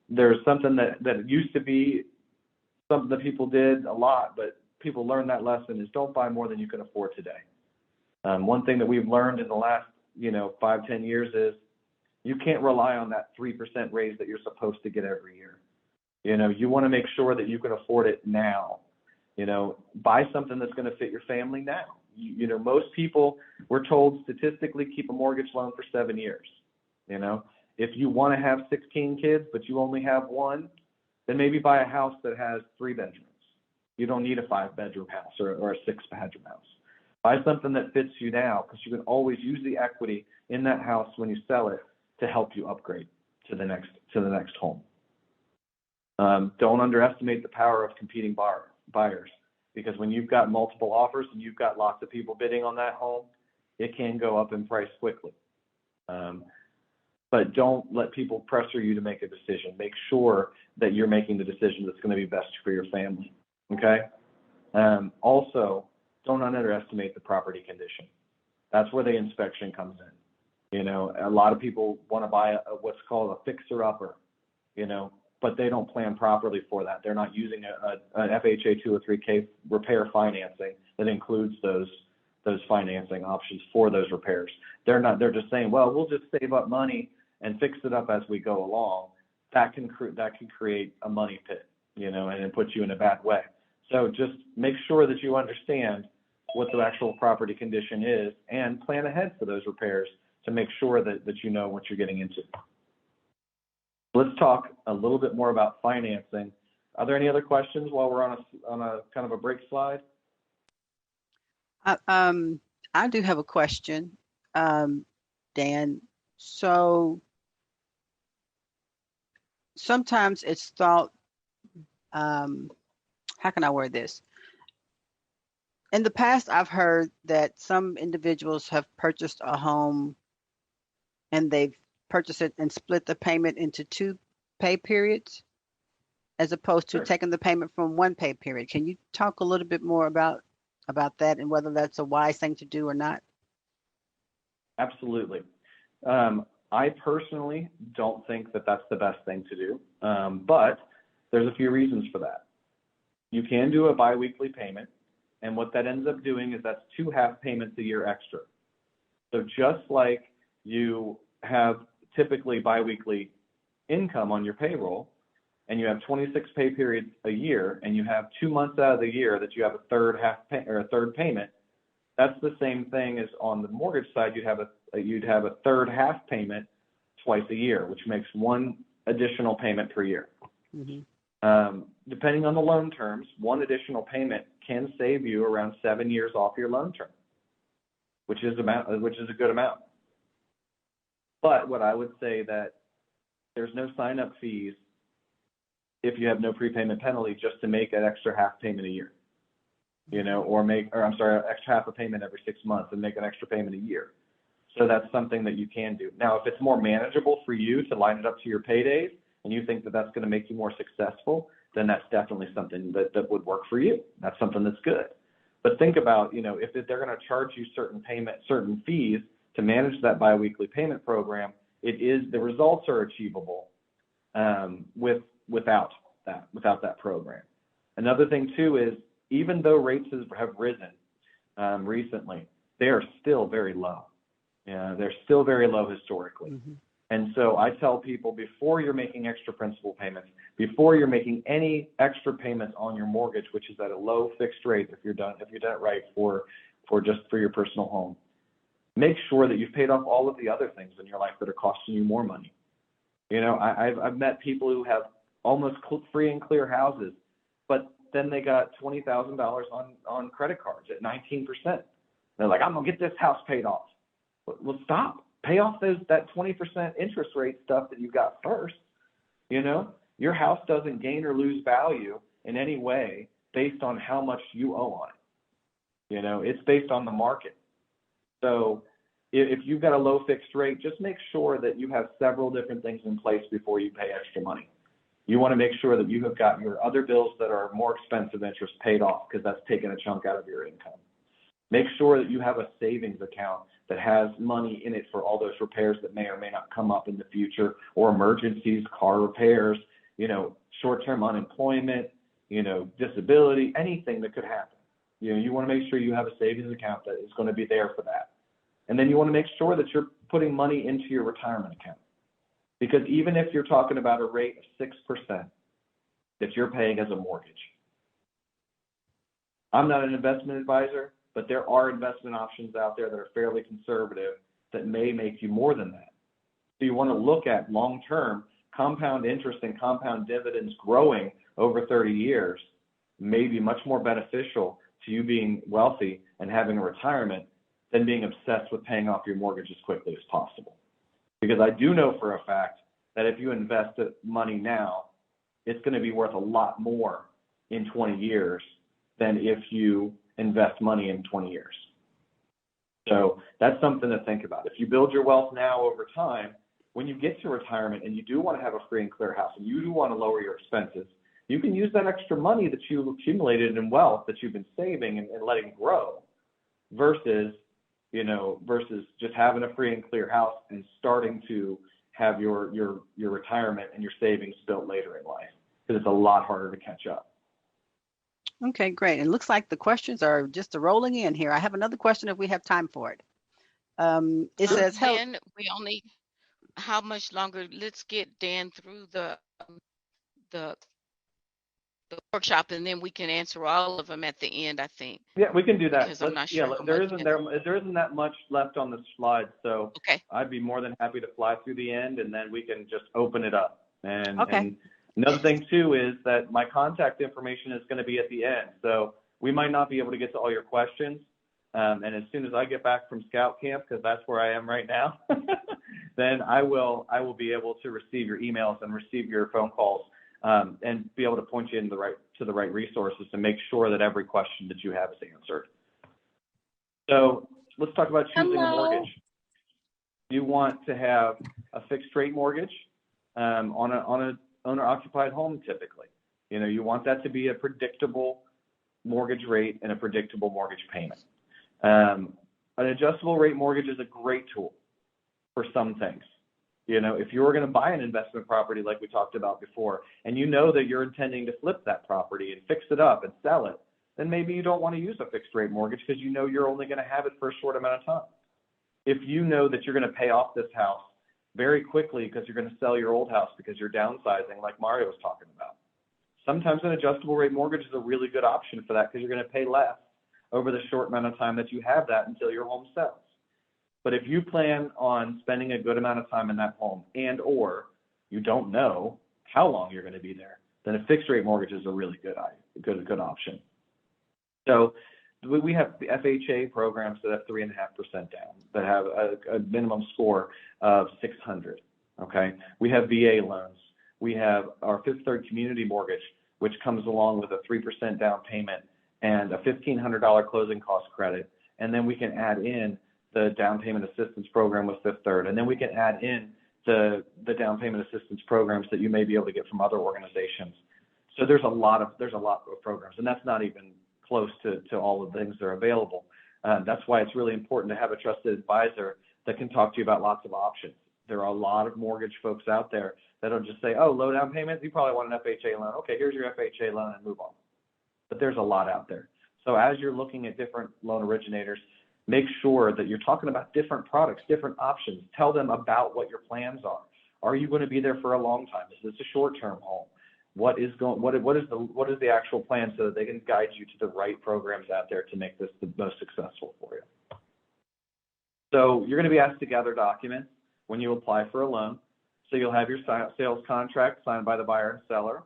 There's something that used to be something that people did a lot, but people learned that lesson, is don't buy more than you can afford today. One thing that we've learned in the last 5-10 years is you can't rely on that 3% raise that you're supposed to get every year. You want to make sure that you can afford it now. Buy something that's going to fit your family now. Most people, we're told statistically, keep a mortgage loan for 7 years. If you want to have 16 kids, but you only have one, then maybe buy a house that has 3 bedrooms. You don't need a 5-bedroom house or a 6-bedroom house. Buy something that fits you now, because you can always use the equity in that house when you sell it to help you upgrade to the next home. Don't underestimate the power of competing buyers, because when you've got multiple offers and you've got lots of people bidding on that home, it can go up in price quickly. But don't let people pressure you to make a decision. Make sure that you're making the decision that's going to be best for your family, okay? Also, don't underestimate the property condition. That's where the inspection comes in. A lot of people want to buy what's called a fixer-upper, but they don't plan properly for that. They're not using an FHA 203K repair financing that includes those financing options for those repairs. They're just saying, well, we'll just save up money and fix it up as we go along. That can create a money pit, and it puts you in a bad way. So just make sure that you understand what the actual property condition is and plan ahead for those repairs to make sure that you know what you're getting into. Let's talk a little bit more about financing. Are there any other questions while we're on a kind of a break slide? I do have a question, Dan. So sometimes it's thought, how can I word this? In the past, I've heard that some individuals have purchased a home and they've purchased it and split the payment into 2 pay periods, as opposed to Sure. taking the payment from 1 pay period. Can you talk a little bit more about that and whether that's a wise thing to do or not? Absolutely. I personally don't think that that's the best thing to do, but there's a few reasons for that. You can do a biweekly payment, and what that ends up doing is that's 2 half payments a year extra. So just like you have typically biweekly income on your payroll, and you have 26 pay periods a year, and you have 2 months out of the year that you have a third payment, that's the same thing as on the mortgage side. You'd have a third half payment twice a year, which makes 1 additional payment per year. Mm-hmm. Depending on the loan terms, 1 additional payment can save you around 7 years off your loan term, which is a good amount. But what I would say that there's no sign-up fees if you have no prepayment penalty just to make an extra half payment a year, extra half a payment every 6 months and make an extra payment a year. So that's something that you can do. Now, if it's more manageable for you to line it up to your paydays and you think that that's going to make you more successful, then that's definitely something that would work for you. That's something that's good. But think about, if they're going to charge you certain fees to manage that biweekly payment program, the results are achievable without that program. Another thing too is, even though rates have risen recently, they are still very low. They're still very low historically. Mm-hmm. And so I tell people, before you're making extra principal payments, before you're making any extra payments on your mortgage, which is at a low fixed rate if you're done it right for your personal home, make sure that you've paid off all of the other things in your life that are costing you more money. I've met people who have almost free and clear houses but then they got $20,000 on credit cards at 19%. They're like, I'm gonna get this house paid off. Well, stop. Pay off that 20% interest rate stuff that you got first. You know, your house doesn't gain or lose value in any way based on how much you owe on it. You know, it's based on the market. So if you've got a low fixed rate, just make sure that you have several different things in place before you pay extra money. You want to make sure that you have got your other bills that are more expensive interest paid off, because that's taking a chunk out of your income. Make sure that you have a savings account that has money in it for all those repairs that may or may not come up in the future, or emergencies, car repairs, you know, short-term unemployment, you know, disability, anything that could happen. You know, you want to make sure you have a savings account that is going to be there for that. And then you want to make sure that you're putting money into your retirement account. Because even if you're talking about a rate of 6% that you're paying as a mortgage, I'm not an investment advisor, but there are investment options out there that are fairly conservative that may make you more than that. So you want to look at long-term compound interest and compound dividends growing over 30 years may be much more beneficial to you being wealthy and having a retirement than being obsessed with paying off your mortgage as quickly as possible. Because I do know for a fact that if you invest the money now, it's going to be worth a lot more in 20 years than if you invest money in 20 years. So that's something to think about. If you build your wealth now over time, when you get to retirement and you do want to have a free and clear house and you do want to lower your expenses, you can use that extra money that you accumulated in wealth that you've been saving and letting grow versus just having a free and clear house and starting to have your retirement and your savings built later in life, because it's a lot harder to catch up. Okay, great. It looks like the questions are just rolling in here. I have another question if we have time for it. It says, Dan, how much longer? Let's get Dan through the workshop, and then we can answer all of them at the end, I think. Yeah, we can do that. Because I'm not sure. There isn't that much left on the slide, so okay. I'd be more than happy to fly through the end, and then we can just open it up. And another thing too is that my contact information is going to be at the end, so we might not be able to get to all your questions. And as soon as I get back from Scout Camp, because that's where I am right now, then I will be able to receive your emails and receive your phone calls. And be able to point you in to the right resources to make sure that every question that you have is answered. So let's talk about choosing a mortgage. You want to have a fixed rate mortgage on an owner-occupied home typically. You know, you want that to be a predictable mortgage rate and a predictable mortgage payment. An adjustable rate mortgage is a great tool for some things. You know, if you're going to buy an investment property like we talked about before, and you know that you're intending to flip that property and fix it up and sell it, then maybe you don't want to use a fixed rate mortgage because you know you're only going to have it for a short amount of time. If you know that you're going to pay off this house very quickly because you're going to sell your old house because you're downsizing, like Mario was talking about, sometimes an adjustable rate mortgage is a really good option for that because you're going to pay less over the short amount of time that you have that until your home sells. But if you plan on spending a good amount of time in that home and or you don't know how long you're going to be there, then a fixed rate mortgage is a really good option. So we have the FHA programs that have 3.5% down, that have a minimum score of 600. Okay, we have VA loans. We have our Fifth Third Community Mortgage, which comes along with a 3% down payment and a $1,500 closing cost credit, and then we can add in the down payment assistance program with Fifth Third, and then we can add in the down payment assistance programs that you may be able to get from other organizations. So there's a lot of programs, and that's not even close to all of the things that are available. That's why it's really important to have a trusted advisor that can talk to you about lots of options. There are a lot of mortgage folks out there that'll just say, oh, low down payment, you probably want an FHA loan. Okay, here's your FHA loan and move on. But there's a lot out there. So as you're looking at different loan originators, make sure that you're talking about different products, different options. Tell them about what your plans are. Are you going to be there for a long time? Is this a short-term home? What is the actual plan so that they can guide you to the right programs out there to make this the most successful for you? So you're going to be asked to gather documents when you apply for a loan. So you'll have your sales contract signed by the buyer and seller.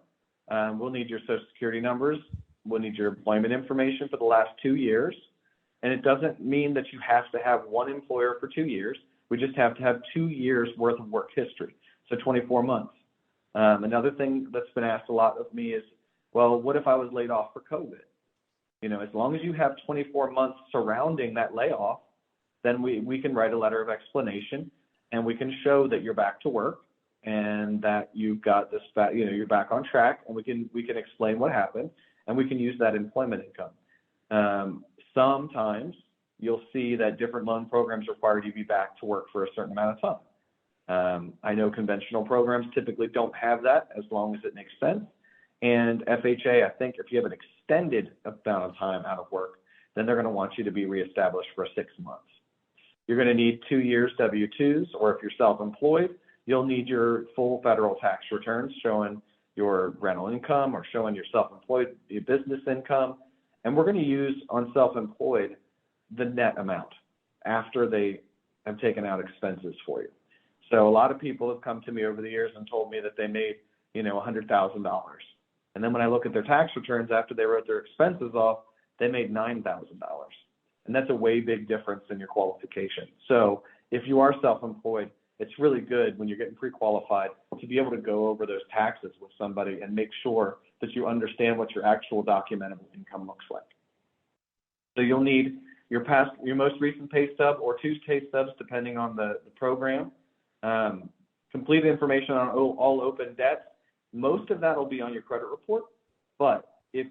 We'll need your social security numbers. We'll need your employment information for the last 2 years. And it doesn't mean that you have to have one employer for 2 years. We just have to have 2 years worth of work history, so 24 months. Another thing that's been asked a lot of me is, well, what if I was laid off for COVID? As long as you have 24 months surrounding that layoff, then we can write a letter of explanation, and we can show that you're back to work and that you've got this, you're back on track, and we can explain what happened, and we can use that employment income. Sometimes you'll see that different loan programs require you to be back to work for a certain amount of time. I know conventional programs typically don't have that as long as it makes sense. And FHA, I think if you have an extended amount of time out of work, then they're going to want you to be reestablished for 6 months. You're going to need 2 years W-2s, or if you're self-employed, you'll need your full federal tax returns showing your rental income or showing your self-employed your business income. And we're going to use on self-employed the net amount after they have taken out expenses for you. So a lot of people have come to me over the years and told me that they made, $100,000. And then when I look at their tax returns after they wrote their expenses off, they made $9,000. And that's a way big difference in your qualification. So if you are self-employed, it's really good when you're getting pre-qualified to be able to go over those taxes with somebody and make sure that you understand what your actual documentable income looks like. So you'll need your most recent pay stub or 2 pay stubs, depending on the program. Complete information on all open debts. Most of that will be on your credit report, but if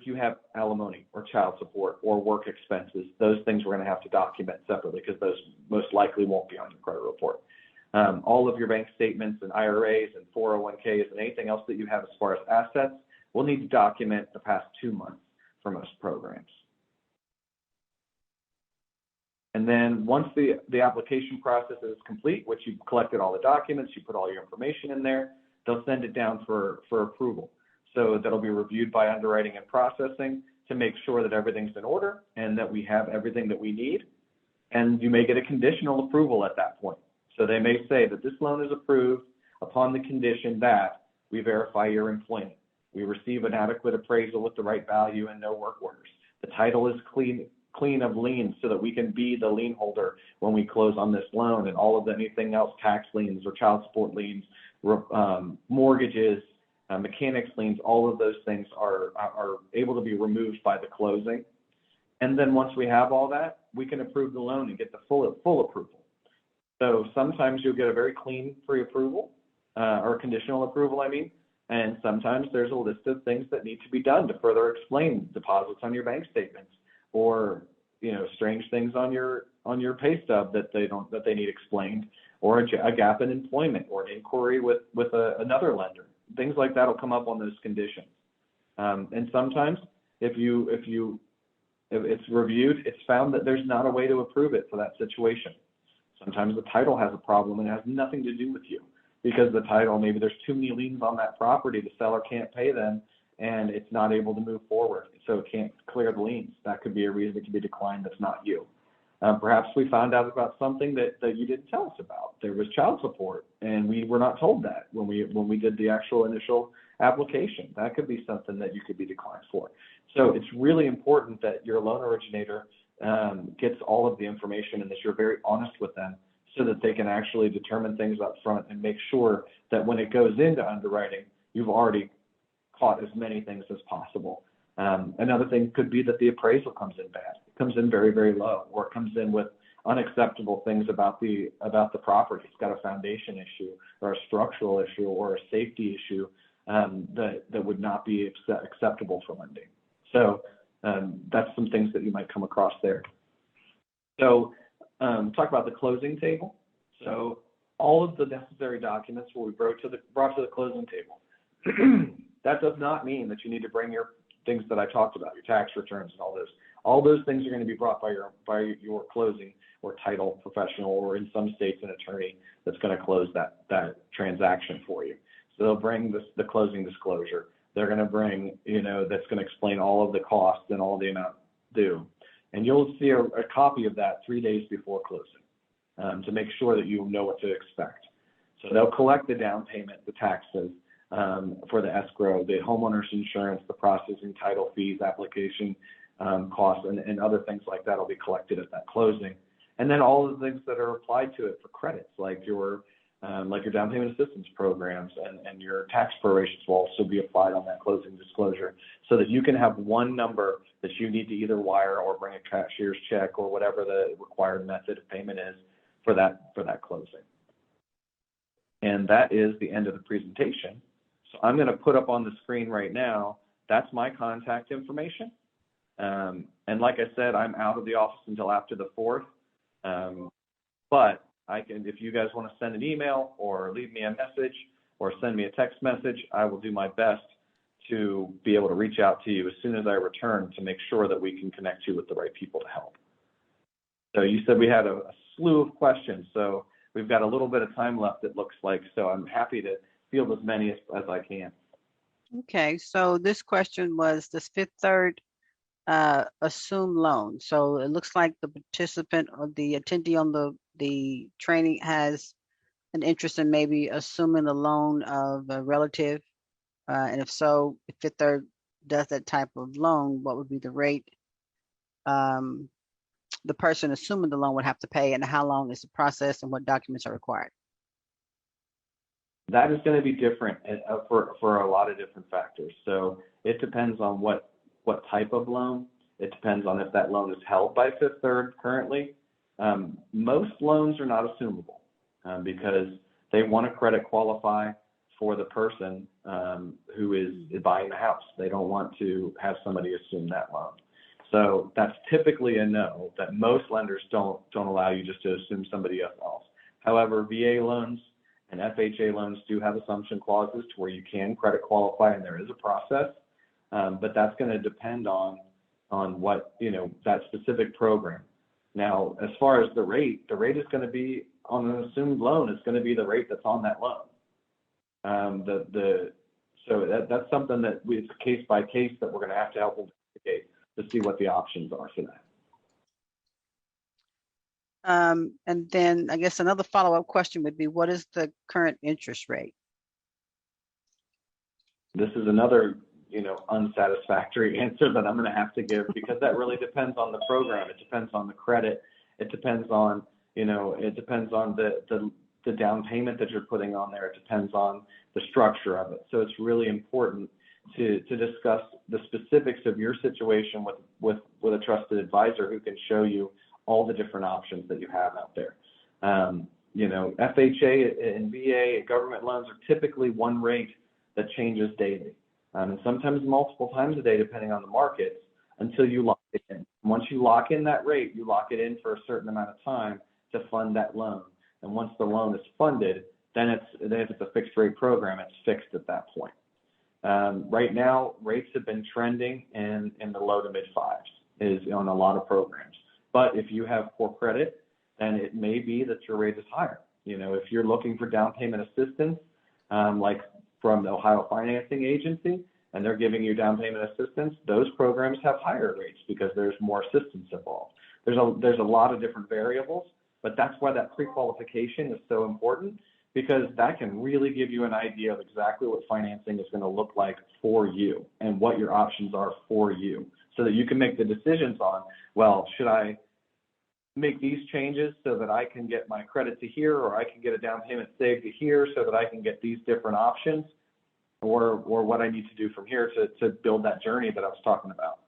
you have alimony or child support or work expenses, those things we're going to have to document separately because those most likely won't be on your credit report. All of your bank statements and IRAs and 401ks and anything else that you have as far as assets, we'll need to document the past 2 months for most programs. And then once the application process is complete, which you've collected all the documents, you put all your information in there, they'll send it down for approval. So that'll be reviewed by underwriting and processing to make sure that everything's in order and that we have everything that we need. And you may get a conditional approval at that point. So they may say that this loan is approved upon the condition that we verify your employment. We receive an adequate appraisal with the right value and no work orders. The title is clean of liens so that we can be the lien holder when we close on this loan, and all of anything else, tax liens or child support liens, mortgages, mechanics liens, all of those things are able to be removed by the closing. And then once we have all that, we can approve the loan and get the full approval. So sometimes you'll get a very clean pre-approval or conditional approval, and sometimes there's a list of things that need to be done to further explain deposits on your bank statements or strange things on your pay stub that they need explained, or a gap in employment or an inquiry with another lender. Things like that will come up on those conditions. And sometimes if it's reviewed, it's found that there's not a way to approve it for that situation. Sometimes the title has a problem and it has nothing to do with you because the title, maybe there's too many liens on that property, the seller can't pay them and it's not able to move forward. So it can't clear the liens. That could be a reason it could be declined that's not you. Perhaps we found out about something that you didn't tell us about. There was child support, and we were not told that when we did the actual initial application. That could be something that you could be declined for. So it's really important that your loan originator gets all of the information and that you're very honest with them so that they can actually determine things up front and make sure that when it goes into underwriting, you've already caught as many things as possible. Another thing could be that the appraisal comes in bad. It comes in very, very low, or it comes in with unacceptable things about the property. It's got a foundation issue or a structural issue or a safety issue that would not be acceptable for lending. So that's some things that you might come across there. So talk about the closing table. So all of the necessary documents will be brought to the closing table. That does not mean that you need to bring your things that I talked about, your tax returns and all those. All those things are going to be brought by your closing or title professional, or in some states an attorney that's going to close that transaction for you. So they'll bring the closing disclosure. They're going to bring, that's going to explain all of the costs and all the amount due. And you'll see a copy of that 3 days before closing to make sure that you know what to expect. So they'll collect the down payment, the taxes, for the escrow, the homeowner's insurance, the processing, title fees, application costs, and other things like that will be collected at that closing. And then all of the things that are applied to it for credits, like your down payment assistance programs and your tax prorations will also be applied on that closing disclosure, so that you can have one number that you need to either wire or bring a cashier's check or whatever the required method of payment is for that closing. And that is the end of the presentation. So I'm going to put up on the screen right now, that's my contact information. And like I said, I'm out of the office until after the 4th. But I can, if you guys want to send an email or leave me a message or send me a text message, I will do my best to be able to reach out to you as soon as I return to make sure that we can connect you with the right people to help. So you said we had a slew of questions, so we've got a little bit of time left, it looks like, so I'm happy to field as many as I can. Okay, so this question was, does Fifth Third assume loan? So it looks like the participant or the attendee on the training has an interest in maybe assuming the loan of a relative. And if so, if Fifth Third does that type of loan, what would be the rate the person assuming the loan would have to pay, and how long is the process, and what documents are required? That is going to be different for a lot of different factors. So it depends on what type of loan. It depends on if that loan is held by Fifth Third currently. Most loans are not assumable because they want to credit qualify for the person who is buying the house. They don't want to have somebody assume that loan. So that's typically a no, that most lenders don't allow you just to assume somebody else. However, VA loans and FHA loans do have assumption clauses to where you can credit qualify, and there is a process, but that's going to depend on what, that specific program. Now, as far as the rate is going to be on an assumed loan, it's going to be the rate that's on that loan. So that's something that it's case by case that we're going to have to help investigate to see what the options are for that. And then I guess another follow-up question would be, what is the current interest rate? This is another, unsatisfactory answer that I'm going to have to give, because that really depends on the program. It depends on the credit. It depends on, the down payment that you're putting on there. It depends on the structure of it. So it's really important to discuss the specifics of your situation with a trusted advisor who can show you all the different options that you have out there. FHA and VA government loans are typically one rate that changes daily, and sometimes multiple times a day depending on the markets, until you lock it in. Once you lock in that rate, you lock it in for a certain amount of time to fund that loan. And once the loan is funded, then if it's a fixed rate program, it's fixed at that point. Right now, rates have been trending in the low to mid fives is on a lot of programs. But if you have poor credit, then it may be that your rate is higher. If you're looking for down payment assistance, like from the Ohio Financing Agency, and they're giving you down payment assistance, those programs have higher rates because there's more assistance involved. There's a lot of different variables, but that's why that pre-qualification is so important, because that can really give you an idea of exactly what financing is going to look like for you and what your options are for you, so that you can make the decisions on, well, should I make these changes so that I can get my credit to here, or I can get a down payment saved to here so that I can get these different options, or what I need to do from here to build that journey that I was talking about.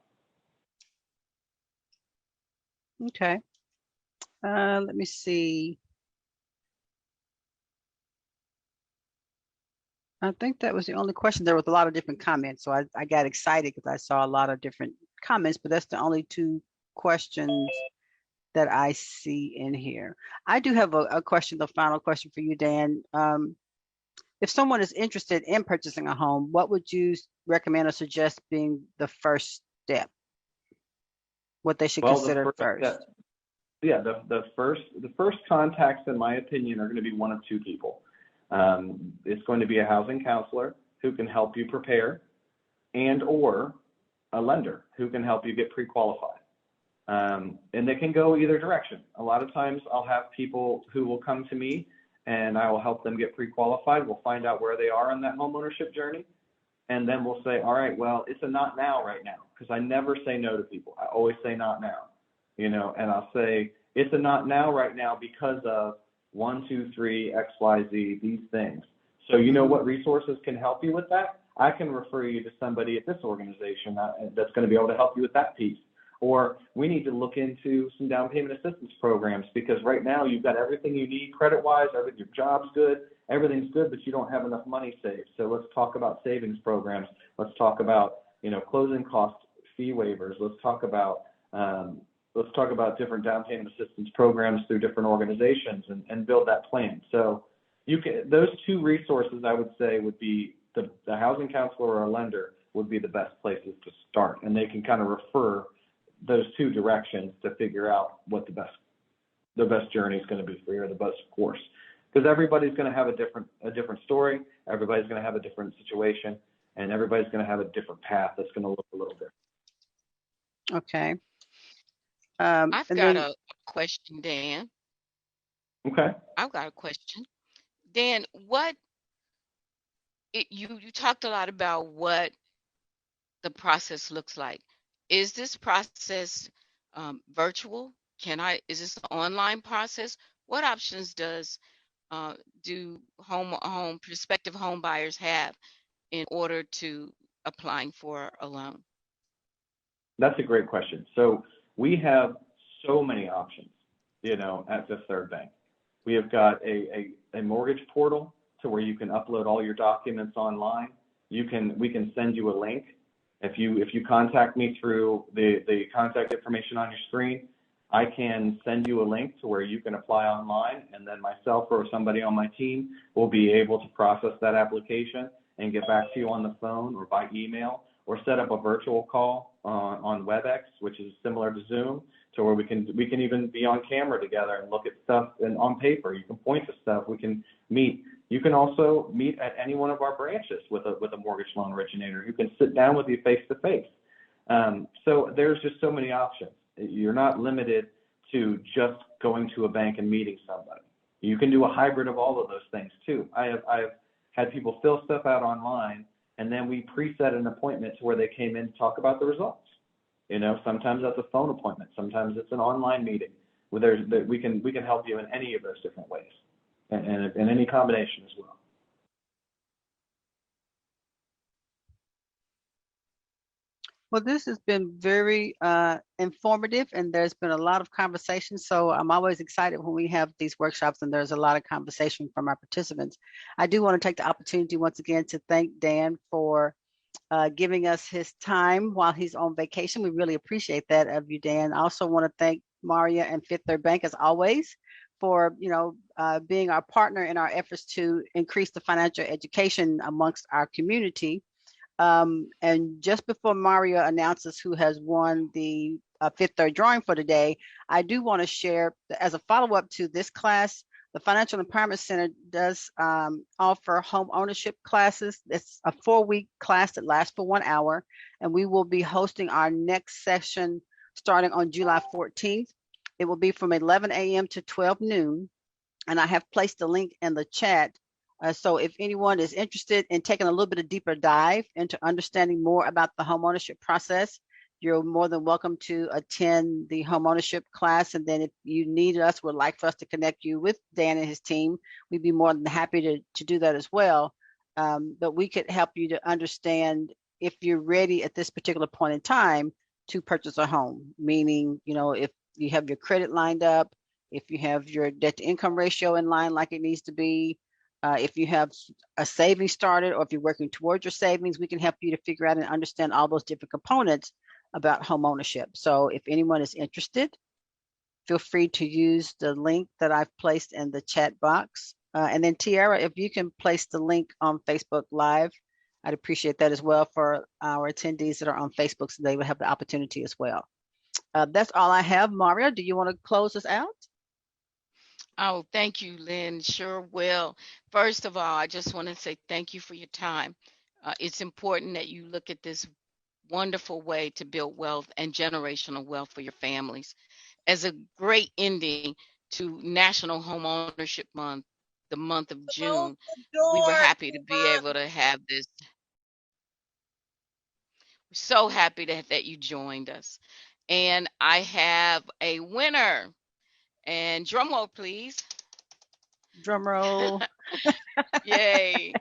Okay. Let me see. I think that was the only question. There was a lot of different comments, so I got excited because I saw a lot of different comments, but that's the only two questions that I see in here. I do have a question, the final question for you, Dan. If someone is interested in purchasing a home, what would you recommend or suggest being the first step? What they should consider first? The first contacts, in my opinion, are going to be one of two people. It's going to be a housing counselor who can help you prepare, and or a lender who can help you get pre-qualified. And they can go either direction. A lot of times I'll have people who will come to me and I will help them get pre-qualified. We'll find out where they are on that homeownership journey. And then we'll say, all right, well, it's a not now right now, because I never say no to people. I always say not now, and I'll say it's a not now right now because of 1, 2, 3, X, Y, Z, these things. So what resources can help you with that? I can refer you to somebody at this organization that's going to be able to help you with that piece. Or we need to look into some down payment assistance programs, because right now you've got everything you need credit-wise, your job's good, everything's good, but you don't have enough money saved. So let's talk about savings programs. Let's talk about, closing cost fee waivers. Let's talk about different down payment assistance programs through different organizations and build that plan. So those two resources, I would say, would be the housing counselor or a lender would be the best places to start, and they can kind of refer those two directions to figure out what the best journey is going to be for you, or the best course, because everybody's going to have a different story, everybody's going to have a different situation, and everybody's going to have a different path that's going to look a little different. Okay. I've got a question, Dan. Okay. I've got a question. Dan, you talked a lot about what the process looks like. Is this process virtual? Is this an online process? What options do prospective home buyers have in order to applying for a loan? That's a great question. So we have so many options, at Fifth Third Bank. We have got a mortgage portal to where you can upload all your documents online. We can send you a link. If you contact me through the contact information on your screen, I can send you a link to where you can apply online, and then myself or somebody on my team will be able to process that application and get back to you on the phone or by email, or set up a virtual call on WebEx, which is similar to Zoom, to where we can even be on camera together and look at stuff and on paper. You can point to stuff. We can meet. You can also meet at any one of our branches with a mortgage loan originator who can sit down with you face to face. So there's just so many options. You're not limited to just going to a bank and meeting somebody. You can do a hybrid of all of those things too. I've had people fill stuff out online, and then we preset an appointment to where they came in to talk about the results. Sometimes that's a phone appointment. Sometimes it's an online meeting. We can help you in any of those different ways, and in any combination as well. Well, this has been very informative, and there's been a lot of conversation. So I'm always excited when we have these workshops and there's a lot of conversation from our participants. I do want to take the opportunity once again to thank Dan for giving us his time while he's on vacation. We really appreciate that of you, Dan. I also want to thank Maria and Fifth Third Bank, as always, for being our partner in our efforts to increase the financial education amongst our community. And just before Maria announces who has won the Fifth Third drawing for today, I do want to share, as a follow-up to this class, the Financial Empowerment Center does offer home ownership classes. It's a 4-week class that lasts for 1 hour, and we will be hosting our next session starting on July 14th. It will be from 11 a.m. to 12 noon, and I have placed the link in the chat. So if anyone is interested in taking a little bit of deeper dive into understanding more about the homeownership process, you're more than welcome to attend the homeownership class. And then if you need us, would like for us to connect you with Dan and his team, we'd be more than happy to do that as well. But we could help you to understand if you're ready at this particular point in time to purchase a home, meaning, if you have your credit lined up, if you have your debt to income ratio in line like it needs to be, if you have a savings started, or if you're working towards your savings, we can help you to figure out and understand all those different components about home ownership. So if anyone is interested, feel free to use the link that I've placed in the chat box. And then Tiara, if you can place the link on Facebook Live, I'd appreciate that as well for our attendees that are on Facebook, so they would have the opportunity as well. That's all I have. Maria, do you want to close us out? Oh, thank you, Lynn. Sure will. First of all, I just want to say thank you for your time. It's important that you look at this wonderful way to build wealth and generational wealth for your families. As a great ending to National Home Ownership Month, the month of June. We were happy to be able to have this. So happy that you joined us. And I have a winner. And drum roll, please. Drum roll. Yay.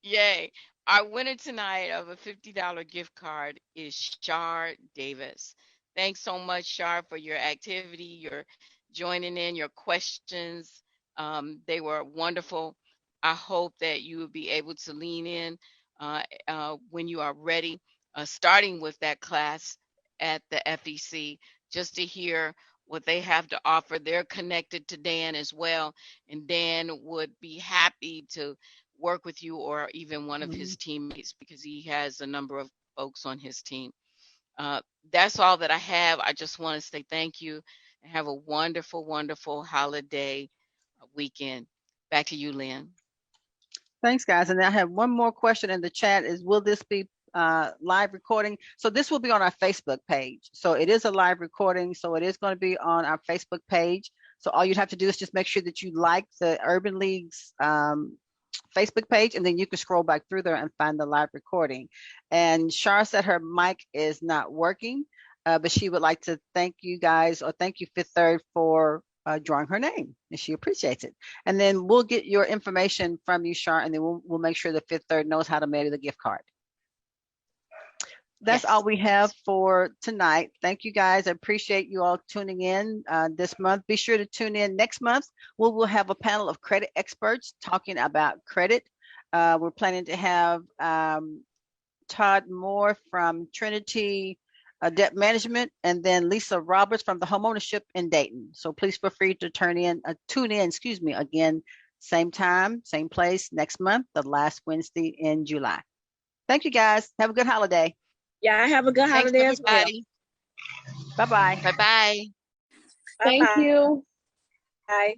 Yay. Our winner tonight of a $50 gift card is Shar Davis. Thanks so much, Shar, for your activity, your joining in, your questions. They were wonderful. I hope that you will be able to lean in when you are ready, starting with that class at the FEC, just to hear what they have to offer. They're connected to Dan as well, and Dan would be happy to work with you or even one of his teammates because he has a number of folks on his team. That's all that I have. I just want to say thank you and have a wonderful, wonderful holiday weekend. Back to you, Lynn. Thanks, guys. And I have one more question in the chat is, will this be live recording? So this will be on our Facebook page. So it is a live recording. So it is going to be on our Facebook page. So all you'd have to do is just make sure that you like the Urban League's Facebook page, and then you can scroll back through there and find the live recording. And Shar said her mic is not working, but she would like to thank you guys, or thank you Fifth Third for drawing her name, and she appreciates it. And then we'll get your information from you, Shar, and then we'll make sure the Fifth Third knows how to mail the gift card. That's all we have for tonight. Thank you, guys. I appreciate you all tuning in this month. Be sure to tune in next month. We'll have a panel of credit experts talking about credit. We're planning to have Todd Moore from Trinity Debt Management, and then Lisa Roberts from the Homeownership in Dayton. So please feel free to tune in, again, same time, same place next month, the last Wednesday in July. Thank you, guys. Have a good holiday. Yeah, have a good holiday as well. Bye-bye. Bye-bye. Thank you. Bye.